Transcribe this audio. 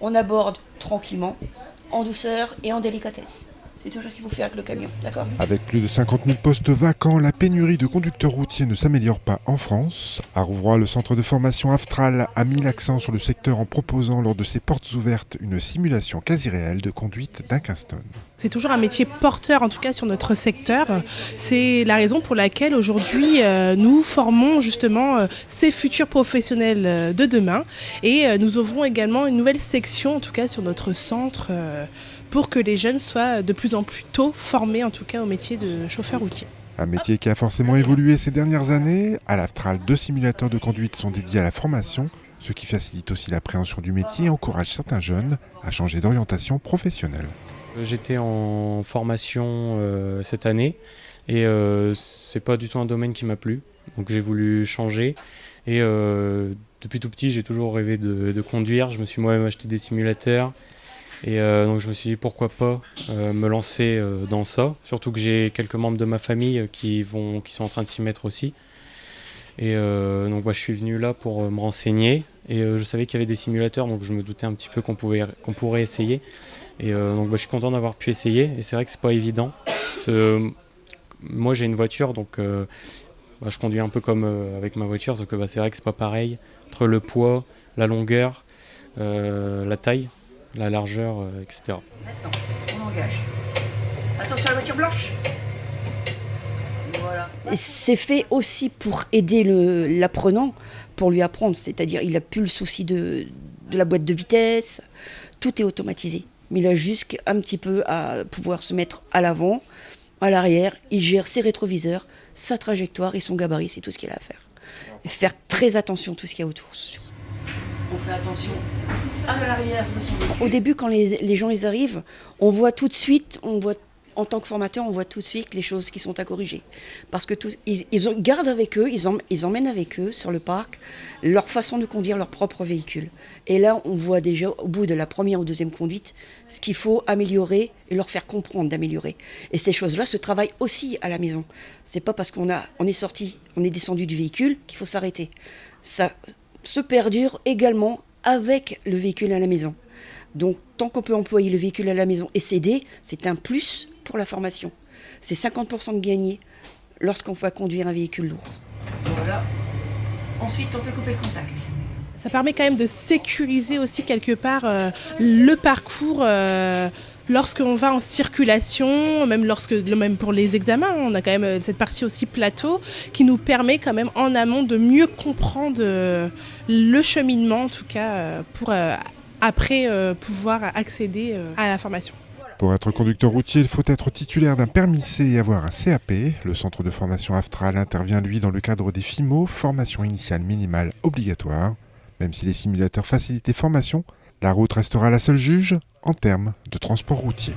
on aborde tranquillement, en douceur et en délicatesse. C'est toujours ce qu'il faut faire avec le camion, d'accord ? Avec plus de 50 000 postes vacants, la pénurie de conducteurs routiers ne s'améliore pas en France. À Rouvroy, le centre de formation Aftral a mis l'accent sur le secteur en proposant lors de ses portes ouvertes une simulation quasi réelle de conduite d'un 15 tonnes. C'est toujours un métier porteur, en tout cas sur notre secteur. C'est la raison pour laquelle aujourd'hui nous formons justement ces futurs professionnels de demain. Et nous ouvrons également une nouvelle section, en tout cas sur notre centre, pour que les jeunes soient de plus en plus tôt formés, en tout cas au métier de chauffeur routier. Un métier qui a forcément évolué ces dernières années. À l'Aftral, 2 simulateurs de conduite sont dédiés à la formation, ce qui facilite aussi l'appréhension du métier et encourage certains jeunes à changer d'orientation professionnelle. J'étais en formation cette année et c'est pas du tout un domaine qui m'a plu, donc j'ai voulu changer et depuis tout petit j'ai toujours rêvé de conduire. Je me suis moi-même acheté des simulateurs et donc je me suis dit pourquoi pas me lancer dans ça, surtout que j'ai quelques membres de ma famille qui sont en train de s'y mettre aussi. Et donc je suis venu là pour me renseigner et je savais qu'il y avait des simulateurs, donc je me doutais un petit peu qu'on pourrait essayer. Et donc je suis content d'avoir pu essayer et c'est vrai que c'est pas évident. Moi j'ai une voiture donc je conduis un peu comme avec ma voiture, sauf que c'est vrai que c'est pas pareil entre le poids, la longueur, la taille, la largeur, etc. Maintenant, on engage. Attention à la voiture blanche. Voilà. C'est fait aussi pour aider l'apprenant, pour lui apprendre. C'est-à-dire il n'a plus le souci de la boîte de vitesse. Tout est automatisé. Mais il a juste un petit peu à pouvoir se mettre à l'avant, à l'arrière. Il gère ses rétroviseurs, sa trajectoire et son gabarit. C'est tout ce qu'il a à faire. Et faire très attention à tout ce qu'il y a autour. On fait attention à l'arrière de son véhicule. Au début, quand les gens arrivent, on voit tout de suite, en tant que formateur, on voit tout de suite les choses qui sont à corriger. Parce que ils gardent avec eux, ils emmènent avec eux sur le parc leur façon de conduire leur propre véhicule. Et là, on voit déjà, au bout de la première ou deuxième conduite, ce qu'il faut améliorer et leur faire comprendre d'améliorer. Et ces choses-là se travaillent aussi à la maison. C'est pas parce on est sorti, on est descendu du véhicule qu'il faut s'arrêter. Ça se perdure également avec le véhicule à la maison. Donc, tant qu'on peut employer le véhicule à la maison et s'aider, c'est un plus pour la formation. C'est 50% de gagné lorsqu'on va conduire un véhicule lourd. Voilà. Ensuite, on peut couper le contact. Ça permet quand même de sécuriser aussi quelque part le parcours lorsqu'on va en circulation, même pour les examens. On a quand même cette partie aussi plateau qui nous permet quand même en amont de mieux comprendre le cheminement, en tout cas, pour après pouvoir accéder à la formation. Pour être conducteur routier, il faut être titulaire d'un permis C et avoir un CAP. Le centre de formation Aftral intervient, lui, dans le cadre des FIMO, formation initiale minimale obligatoire. Même si les simulateurs facilitent les formations, la route restera la seule juge en termes de transport routier.